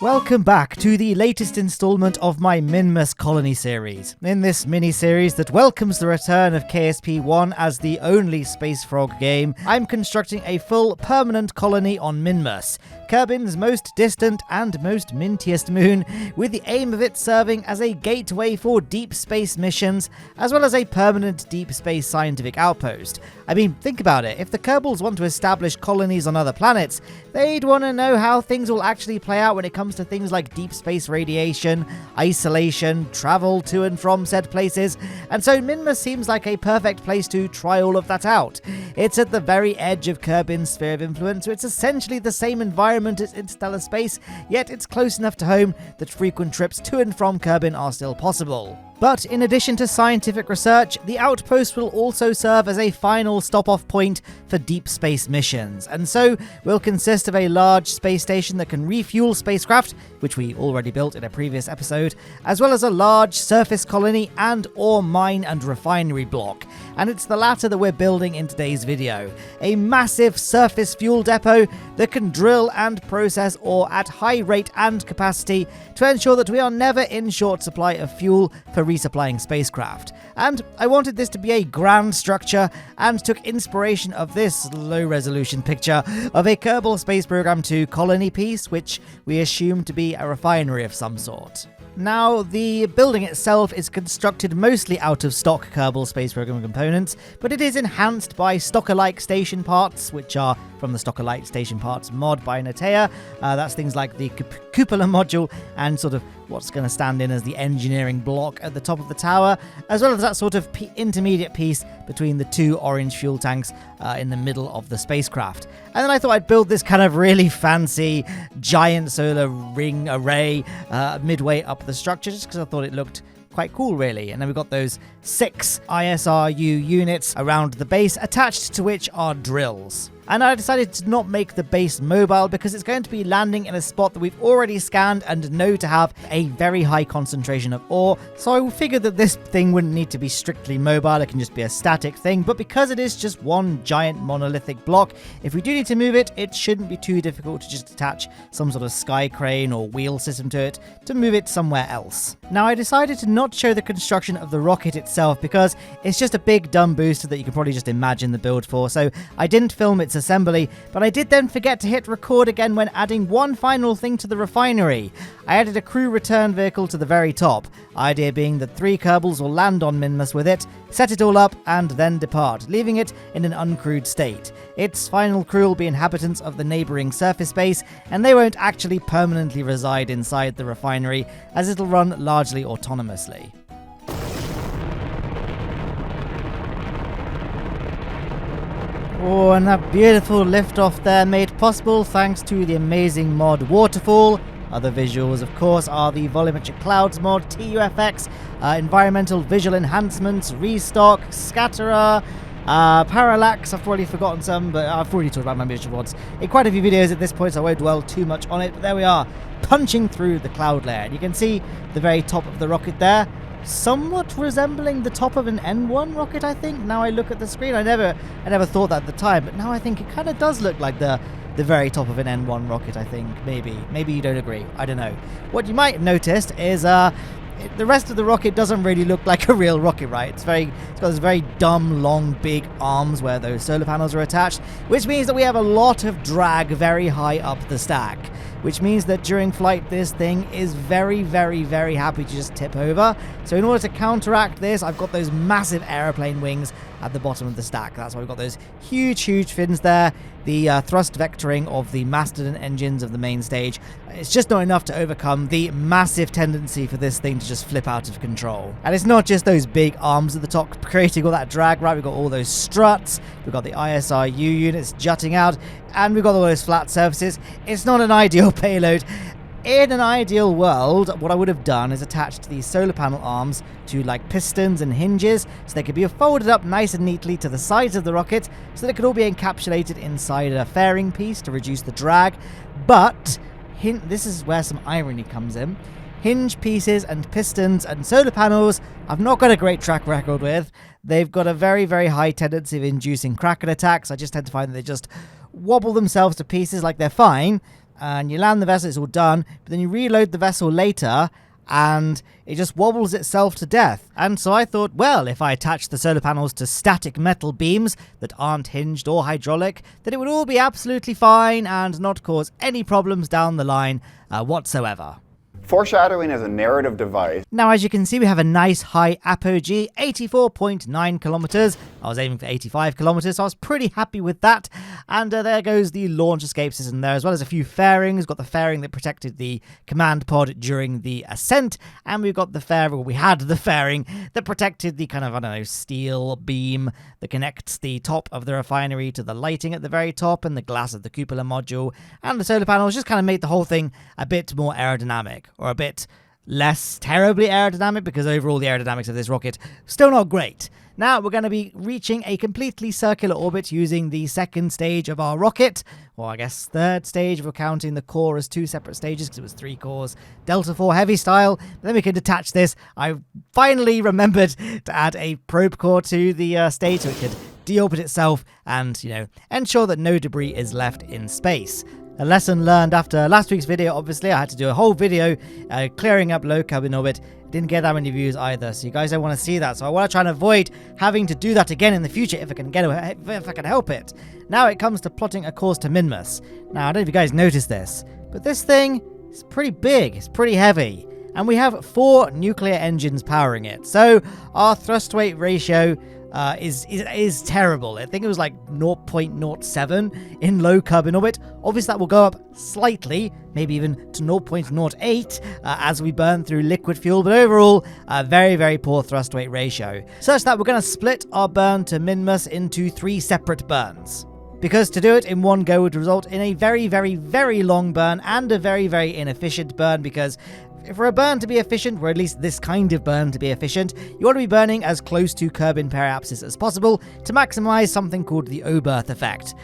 Welcome back to the latest installment of my Minmus colony series. In this mini-series that welcomes the return of KSP1 as the only Space Frog game, I'm constructing a full permanent colony on Minmus, Kerbin's most distant and most mintiest moon, with the aim of it serving as a gateway for deep space missions, as well as a permanent deep space scientific outpost. I mean, think about it, if the Kerbals want to establish colonies on other planets, they'd want to know how things will actually play out when it comes to things like deep space radiation, isolation, travel to and from said places, and so Minmus seems like a perfect place to try all of that out. It's at the very edge of Kerbin's sphere of influence, so it's essentially the same environment as interstellar space, yet it's close enough to home that frequent trips to and from Kerbin are still possible. But in addition to scientific research, the outpost will also serve as a final stop-off point for deep space missions, and so will consist of a large space station that can refuel spacecraft, which we already built in a previous episode, as well as a large surface colony and ore mine and refinery block. And it's the latter that we're building in today's video. A massive surface fuel depot that can drill and process ore at high rate and capacity to ensure that we are never in short supply of fuel for resupplying spacecraft. And I wanted this to be a grand structure and took inspiration of this low-resolution picture of a Kerbal Space Program 2 colony piece, which we assume to be a refinery of some sort. Now, the building itself is constructed mostly out of stock Kerbal Space Program components, but it is enhanced by Stocker-like station parts, which are from the Stocker-like station parts mod by Natea. That's things like the cupola module and sort of what's going to stand in as the engineering block at the top of the tower, as well as that sort of intermediate piece between the two orange fuel tanks in the middle of the spacecraft. And then I thought I'd build this kind of really fancy giant solar ring array midway up the structure, just because I thought it looked quite cool, really. And then we've got those 6 ISRU units around the base, attached to which are drills. And I decided to not make the base mobile because it's going to be landing in a spot that we've already scanned and know to have a very high concentration of ore, so I figured that this thing wouldn't need to be strictly mobile, it can just be a static thing, but because it is just one giant monolithic block, if we do need to move it, it shouldn't be too difficult to just attach some sort of sky crane or wheel system to it to move it somewhere else. Now, I decided to not show the construction of the rocket itself because it's just a big dumb booster that you can probably just imagine the build for, so I didn't film its assembly, but I did then forget to hit record again when adding one final thing to the refinery. I added a crew return vehicle to the very top, idea being that 3 Kerbals will land on Minmus with it, set it all up, and then depart, leaving it in an uncrewed state. Its final crew will be inhabitants of the neighbouring surface base, and they won't actually permanently reside inside the refinery, as it'll run largely autonomously. Oh, and that beautiful liftoff there made possible thanks to the amazing mod Waterfall. Other visuals, of course, are the Volumetric Clouds mod, TUFX, Environmental Visual Enhancements, Restock, Scatterer, Parallax. I've already forgotten some, but I've already talked about my visual mods in quite a few videos at this point, so I won't dwell too much on it. But there we are, punching through the cloud layer. And you can see the very top of the rocket there, somewhat resembling the top of an N1 rocket, I think. Now I look at the screen, I never thought that at the time, but now I think it kind of does look like the very top of an N1 rocket, I think. Maybe you don't agree, I don't know. What you might have noticed is the rest of the rocket doesn't really look like a real rocket, right? It's got those very dumb, long, big arms where those solar panels are attached, which means that we have a lot of drag very high up the stack, which means that during flight this thing is very, very, very happy to just tip over. So in order to counteract this, I've got those massive aeroplane wings at the bottom of the stack. That's why we've got those huge, huge fins there. The thrust vectoring of the Mastodon engines of the main stage, it's just not enough to overcome the massive tendency for this thing to just flip out of control. And it's not just those big arms at the top creating all that drag, right? We've got all those struts, we've got the ISRU units jutting out, and we've got all those flat surfaces. It's not an ideal payload. In an ideal world, what I would have done is attached these solar panel arms to like pistons and hinges so they could be folded up nice and neatly to the sides of the rocket so they could all be encapsulated inside a fairing piece to reduce the drag. But this is where some irony comes in. Hinge pieces and pistons and solar panels I've not got a great track record with. They've got a very, very high tendency of inducing Kraken attacks. I just tend to find that they just wobble themselves to pieces like they're fine, and you land the vessel, it's all done, but then you reload the vessel later, and it just wobbles itself to death. And so I thought, well, if I attach the solar panels to static metal beams that aren't hinged or hydraulic, then it would all be absolutely fine and not cause any problems down the line whatsoever. Foreshadowing is a narrative device. Now, as you can see, we have a nice high apogee, 84.9 kilometers. I was aiming for 85 kilometers, so I was pretty happy with that. And there goes the launch escape system there, as well as a few fairings. We've got the fairing that protected the command pod during the ascent, and we've got the fairing, we had the fairing that protected the kind of, I don't know, steel beam that connects the top of the refinery to the lighting at the very top, and the glass of the cupola module, and the solar panels just kind of made the whole thing a bit more aerodynamic, or a bit less terribly aerodynamic, because overall the aerodynamics of this rocket still not great. Now we're going to be reaching a completely circular orbit using the second stage of our rocket, or I guess third stage if we're counting the core as two separate stages, because it was 3 cores, Delta IV heavy style. Then we can detach this. I finally remembered to add a probe core to the stage so it could deorbit itself and, you know, ensure that no debris is left in space. A lesson learned after last week's video, obviously. I had to do a whole video clearing up low carbon orbit. Didn't get that many views either, so you guys don't want to see that. So I want to try and avoid having to do that again in the future if I can help it. Now it comes to plotting a course to Minmus. Now, I don't know if you guys noticed this, but this thing is pretty big, it's pretty heavy, and we have 4 nuclear engines powering it. So our thrust-weight ratio is terrible. I think it was like 0.07 in low carbon orbit. Obviously that will go up slightly, maybe even to 0.08 as we burn through liquid fuel, but overall a very, very poor thrust weight ratio, such that we're going to split our burn to Minmus into 3 separate burns. Because to do it in one go would result in a very, very, very long burn and a very, very inefficient burn, because for a burn to be efficient, or at least this kind of burn to be efficient, you want to be burning as close to Kerbin periapsis as possible to maximize something called the O-berth effect.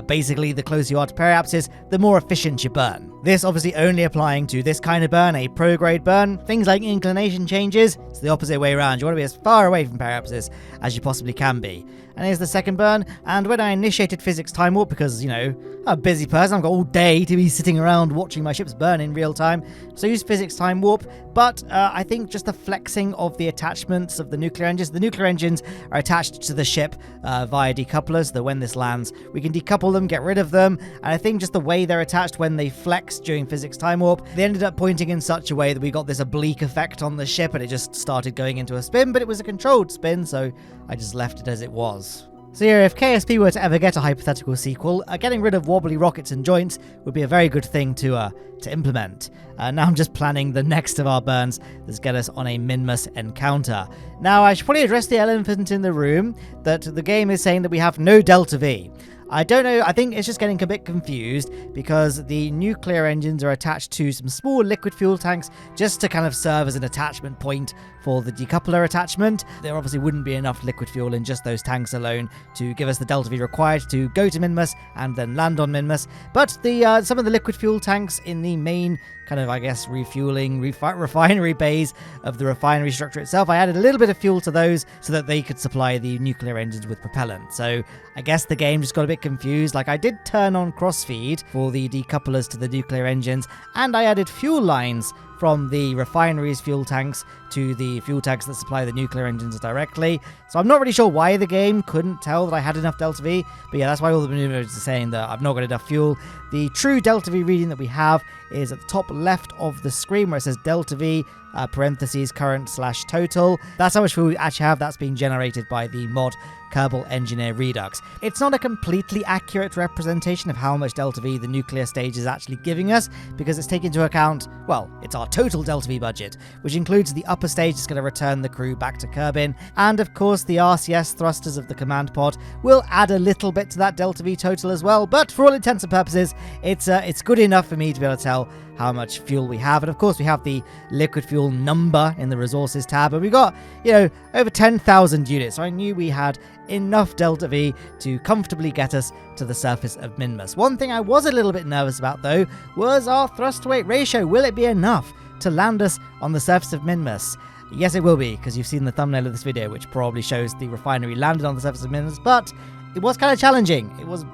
Basically, the closer you are to periapsis, the more efficient you burn. This obviously only applying to this kind of burn, a prograde burn. Things like inclination changes, it's the opposite way around. You want to be as far away from periapsis as you possibly can be. And here's the second burn, and when I initiated physics time warp, because, you know, I'm a busy person, I've got all day to be sitting around watching my ships burn in real time, so I used physics time warp, but I think just the flexing of the attachments of the nuclear engines are attached to the ship via decouplers, so that when this lands, we can decouple them, get rid of them, and I think just the way they're attached when they flex during physics time warp, they ended up pointing in such a way that we got this oblique effect on the ship, and it just started going into a spin, but it was a controlled spin, so I just left it as it was. So yeah, if KSP were to ever get a hypothetical sequel, getting rid of wobbly rockets and joints would be a very good thing to implement. Now I'm just planning the next of our burns that's get us on a Minmus encounter. Now I should probably address the elephant in the room, that the game is saying that we have no Delta V. I don't know, I think it's just getting a bit confused because the nuclear engines are attached to some small liquid fuel tanks just to kind of serve as an attachment point for the decoupler attachment. There obviously wouldn't be enough liquid fuel in just those tanks alone to give us the Delta V required to go to Minmus and then land on Minmus. But the some of the liquid fuel tanks in the main kind of, I guess, refueling refinery bays of the refinery structure itself, I added a little bit of fuel to those so that they could supply the nuclear engines with propellant. So I guess the game just got a bit confused. Like, I did turn on crossfeed for the decouplers to the nuclear engines, and I added fuel lines from the refinery's fuel tanks to the fuel tanks that supply the nuclear engines directly. So I'm not really sure why the game couldn't tell that I had enough Delta V, but yeah, that's why all the maneuvers are saying that I've not got enough fuel. The true Delta V reading that we have is at the top left of the screen where it says Delta V, parentheses, current/total. That's how much fuel we actually have. That's being generated by the mod Kerbal Engineer Redux. It's not a completely accurate representation of how much Delta V the nuclear stage is actually giving us, because it's taken into account, well, it's our total Delta V budget, which includes the upper stage that's going to return the crew back to Kerbin, and of course the RCS thrusters of the command pod will add a little bit to that Delta V total as well, but for all intents and purposes, it's good enough for me to be able to tell how much fuel we have. And of course we have the liquid fuel number in the resources tab, and we got, you know, over 10,000 units, so I knew we had enough Delta V to comfortably get us to the surface of Minmus. One thing I was a little bit nervous about though was our thrust to weight ratio. Will it be enough to land us on the surface of Minmus? Yes, it will be, because you've seen the thumbnail of this video, which probably shows the refinery landed on the surface of Minmus, but it was kind of challenging. It was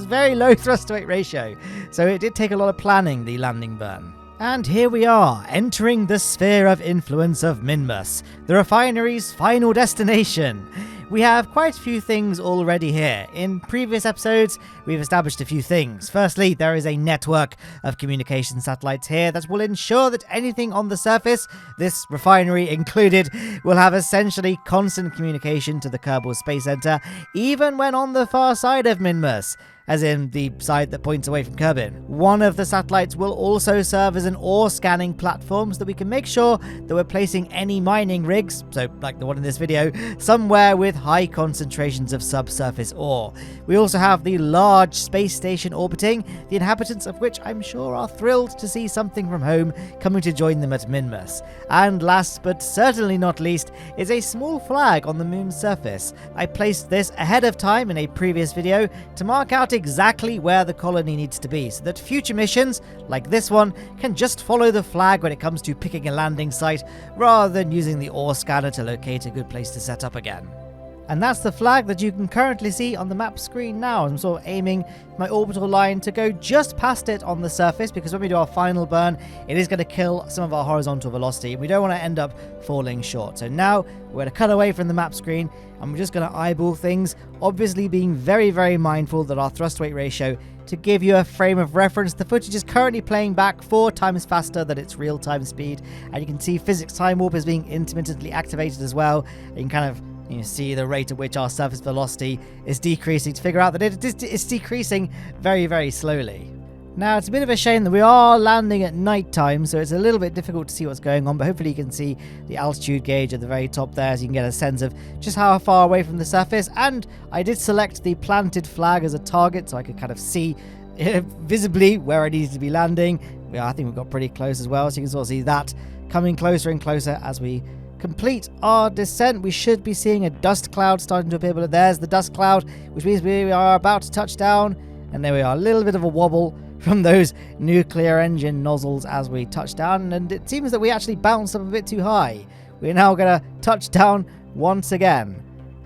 very low thrust to weight ratio, so it did take a lot of planning, the landing burn. And here we are, entering the sphere of influence of Minmus, the refinery's final destination. We have quite a few things already here. In previous episodes, we've established a few things. Firstly, there is a network of communication satellites here that will ensure that anything on the surface, this refinery included, will have essentially constant communication to the Kerbal Space Center, even when on the far side of Minmus, as in the side that points away from Kerbin. One of the satellites will also serve as an ore scanning platform so that we can make sure that we're placing any mining rigs, so like the one in this video, somewhere with high concentrations of subsurface ore. We also have the large space station orbiting, the inhabitants of which I'm sure are thrilled to see something from home coming to join them at Minmus. And last but certainly not least is a small flag on the moon's surface. I placed this ahead of time in a previous video to mark out exactly where the colony needs to be so that future missions, like this one, can just follow the flag when it comes to picking a landing site rather than using the ore scanner to locate a good place to set up again. And that's the flag that you can currently see on the map screen now. I'm sort of aiming my orbital line to go just past it on the surface, because when we do our final burn, it is going to kill some of our horizontal velocity, and we don't want to end up falling short. So now we're going to cut away from the map screen, and we're just going to eyeball things, obviously being very, very mindful that our thrust-weight ratio, to give you a frame of reference, the footage is currently playing back 4 times faster than its real-time speed, and you can see physics time warp is being intermittently activated as well. You can kind of see the rate at which our surface velocity is decreasing to figure out that it's decreasing very, very slowly. Now, it's a bit of a shame that we are landing at night time, so it's a little bit difficult to see what's going on, but hopefully you can see the altitude gauge at the very top there, so you can get a sense of just how far away from the surface. And I did select the planted flag as a target, so I could kind of see visibly where I needed to be landing. I think we've got pretty close as well, so you can sort of see that coming closer and closer as we complete our descent. We should be seeing a dust cloud starting to appear, but there's the dust cloud, which means we are about to touch down. And there we are, a little bit of a wobble from those nuclear engine nozzles as we touch down, and it seems that we actually bounced up a bit too high. We're now going to touch down once again.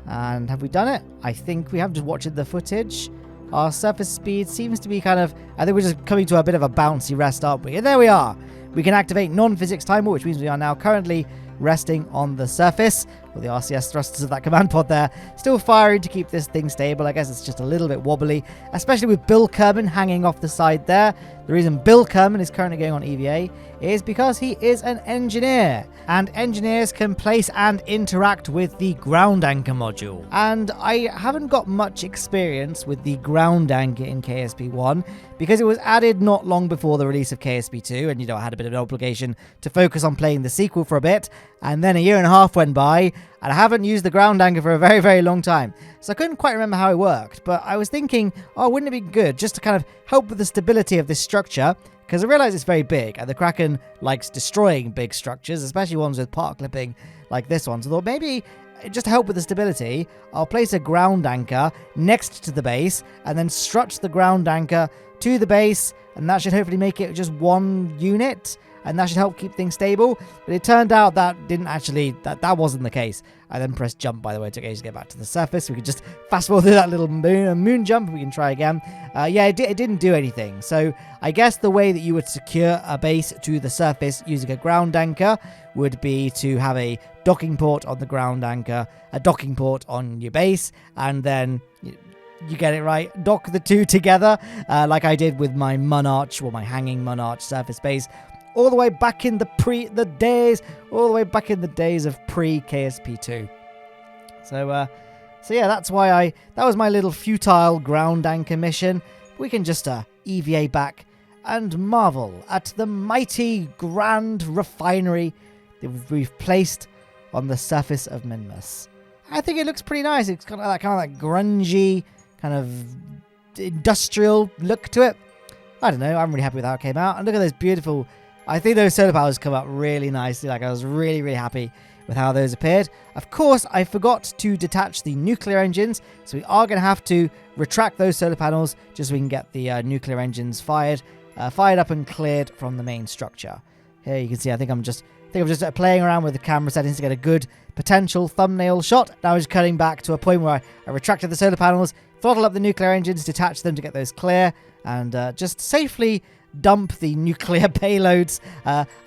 And have we done it? I think we have. Just watching the footage, our surface speed seems to be kind of, I think we're just coming to a bit of a bouncy rest, aren't we? And there we are. We can activate non-physics timer, which means we are now currently resting on the surface, with the RCS thrusters of that command pod there still firing to keep this thing stable. I guess it's just a little bit wobbly, especially with Bill Kerman hanging off the side there. The reason Bill Kerman is currently going on EVA is because he is an engineer, and engineers can place and interact with the ground anchor module. And I haven't got much experience with the ground anchor in KSP1 because it was added not long before the release of KSP2, and I had a bit of an obligation to focus on playing the sequel for a bit, and then a year and a half went by, and I haven't used the ground anchor for a very, very long time. So I couldn't quite remember how it worked, but I was thinking, wouldn't it be good just to kind of help with the stability of this structure? Because I realize it's very big, and the Kraken likes destroying big structures, especially ones with part clipping like this one. So I thought maybe, just to help with the stability, I'll place a ground anchor next to the base, and then strut the ground anchor to the base, and that should hopefully make it just one unit, and that should help keep things stable. But it turned out that that wasn't the case. I then pressed jump, by the way. It took ages to get back to the surface. We could just fast forward through that little moon jump. We can try again. It didn't do anything. So I guess the way that you would secure a base to the surface using a ground anchor would be to have a docking port on the ground anchor, a docking port on your base, and then you get it right, dock the two together, like I did with my Munarch, or my hanging Munarch surface base, all the way back in the days of pre-KSP2. So yeah, that was my little futile ground anchor mission. We can just EVA back and marvel at the mighty grand refinery that we've placed on the surface of Minmus. I think it looks pretty nice. It's got that kind of grungy, kind of industrial look to it. I don't know, I'm really happy with how it came out. And look at those beautiful, I think those solar panels come out really nicely. Like, I was really, really happy with how those appeared. Of course, I forgot to detach the nuclear engines, so we are going to have to retract those solar panels just so we can get the nuclear engines fired up and cleared from the main structure. Here you can see, I think I'm just I think I'm just playing around with the camera settings to get a good potential thumbnail shot. Now I'm just cutting back to a point where I retracted the solar panels, throttle up the nuclear engines, detach them to get those clear, and just safely dump the nuclear payloads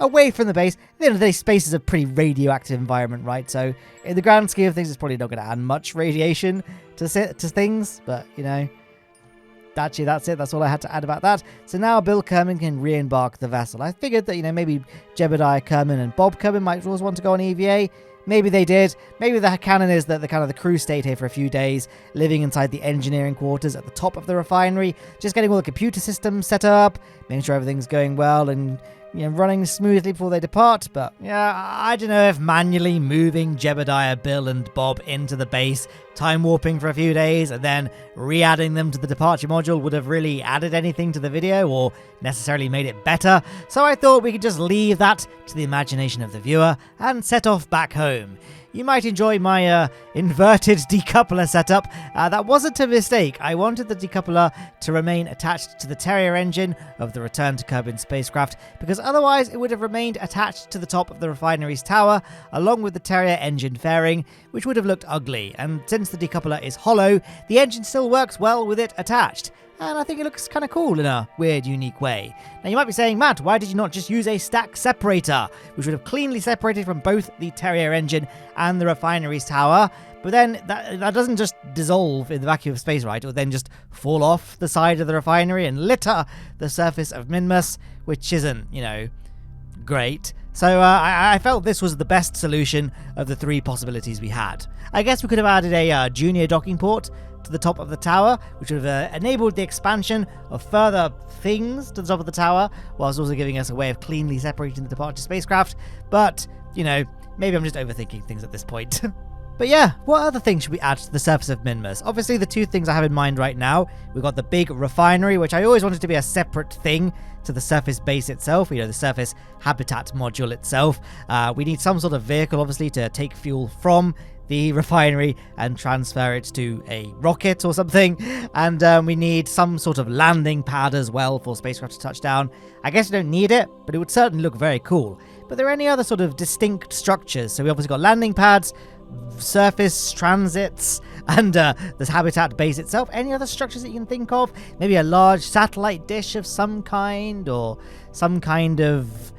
away from the base. At the end of the day, space is a pretty radioactive environment, right? So in the grand scheme of things, it's probably not going to add much radiation to things, but, you know, actually, that's it. That's all I had to add about that. So now Bill Kerman can re-embark the vessel. I figured that, you know, maybe Jebediah Kerman and Bob Kerman might always want to go on EVA. Maybe they did. Maybe the canon is that the crew stayed here for a few days, living inside the engineering quarters at the top of the refinery, just getting all the computer systems set up, making sure everything's going well and, you know, running smoothly before they depart. But yeah, I don't know if manually moving Jebediah, Bill, and Bob into the base, time warping for a few days, and then re-adding them to the departure module would have really added anything to the video or necessarily made it better. So I thought we could just leave that to the imagination of the viewer and set off back home. You might enjoy my inverted decoupler setup. That wasn't a mistake. I wanted the decoupler to remain attached to the Terrier engine of the Return to Kerbin spacecraft, because otherwise it would have remained attached to the top of the refinery's tower, along with the Terrier engine fairing, which would have looked ugly. And since the decoupler is hollow, the engine still works well with it attached. And I think it looks kind of cool in a weird, unique way. Now you might be saying, Matt, why did you not just use a stack separator, which would have cleanly separated from both the Terrier engine and the refinery's tower? But then that doesn't just dissolve in the vacuum of space, right? It would then just fall off the side of the refinery and litter the surface of Minmus, which isn't, you know, great. So I felt this was the best solution of the three possibilities we had. I guess we could have added a junior docking port to the top of the tower, which would have enabled the expansion of further things to the top of the tower, whilst also giving us a way of cleanly separating the departure spacecraft. But, you know, maybe I'm just overthinking things at this point. But yeah, what other things should we add to the surface of Minmus? Obviously, the two things I have in mind right now, we've got the big refinery, which I always wanted to be a separate thing to the surface base itself, you know, the surface habitat module itself. We need some sort of vehicle, obviously, to take fuel from the refinery and transfer it to a rocket or something. And we need some sort of landing pad as well for spacecraft to touch down. I guess we don't need it, but it would certainly look very cool. But there are any other sort of distinct structures? So we obviously got landing pads, surface transits, and this habitat base itself. Any other structures that you can think of? Maybe a large satellite dish of some kind, or some kind of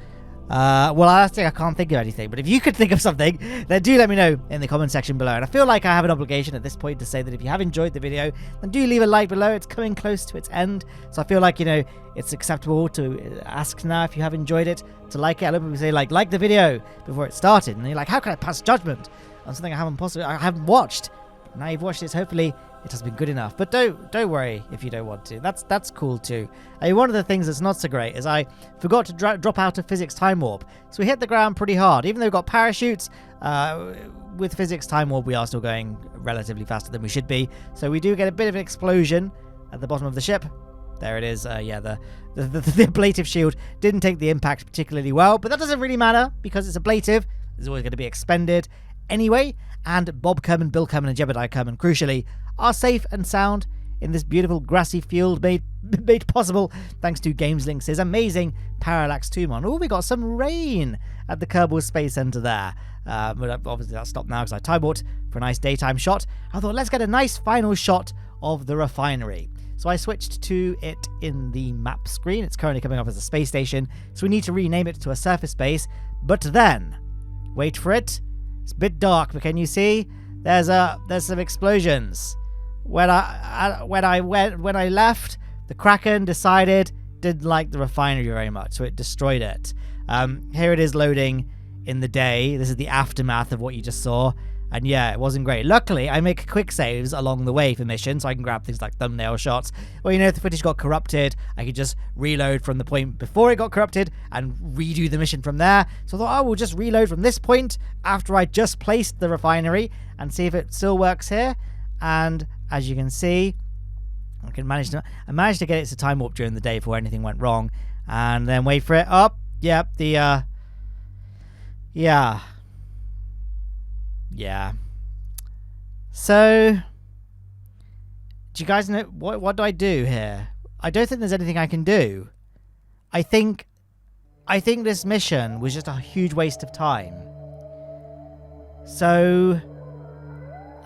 well, I can't think of anything, but if you could think of something, then do let me know in the comment section below. And I feel like I have an obligation at this point to say that if you have enjoyed the video, then do leave a like below. It's coming close to its end, so I feel like, you know, it's acceptable to ask now if you have enjoyed it, to like it. A lot of people say, like the video before it started, and you're like, how can I pass judgment on something I haven't watched? Now you've watched it, so hopefully it has been good enough. But don't worry if you don't want to. That's cool too. One of the things that's not so great is I forgot to drop out of physics time warp. So we hit the ground pretty hard. Even though we've got parachutes, with physics time warp we are still going relatively faster than we should be. So we do get a bit of an explosion at the bottom of the ship. There it is. Yeah, the ablative shield didn't take the impact particularly well, but that doesn't really matter because it's ablative. It's always going to be expended anyway. And Bob Kerman, Bill Kerman, and Jebediah Kerman, crucially, are safe and sound in this beautiful grassy field made possible thanks to GamesLinks' amazing Parallax 2 mon. Oh, we got some rain at the Kerbal Space Center there. But obviously that stopped now because I time warped for a nice daytime shot. I thought, let's get a nice final shot of the refinery. So I switched to it in the map screen. It's currently coming up as a space station, so we need to rename it to a surface base. But then, wait for it. It's a bit dark, but can you see? There's some explosions. When I left, the Kraken didn't like the refinery very much, so it destroyed it. Here it is loading in the day. This is the aftermath of what you just saw. And yeah, it wasn't great. Luckily, I make quick saves along the way for missions, so I can grab things like thumbnail shots. Well, you know, if the footage got corrupted, I could just reload from the point before it got corrupted and redo the mission from there. So I thought, we'll just reload from this point after I just placed the refinery and see if it still works here. And as you can see, I managed to get it to time warp during the day before anything went wrong. And then wait for it. Up. Yep. Yeah. So, do you guys know what do I do here? I don't think there's anything I can do. I think I think this mission was just a huge waste of time. So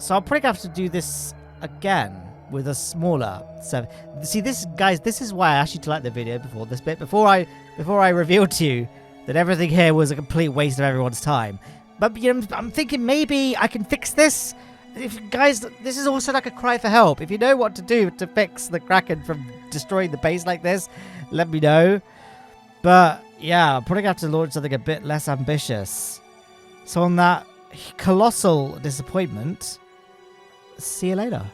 I'll probably have to do this again with a smaller server. See, this, guys, this is why I asked you to like the video before this bit, before I revealed to you that everything here was a complete waste of everyone's time. But you know, I'm thinking maybe I can fix this. Guys, this is also like a cry for help. If you know what to do to fix the Kraken from destroying the base like this, let me know. But yeah, I'm probably going to have to launch something a bit less ambitious. So on that colossal disappointment, see you later.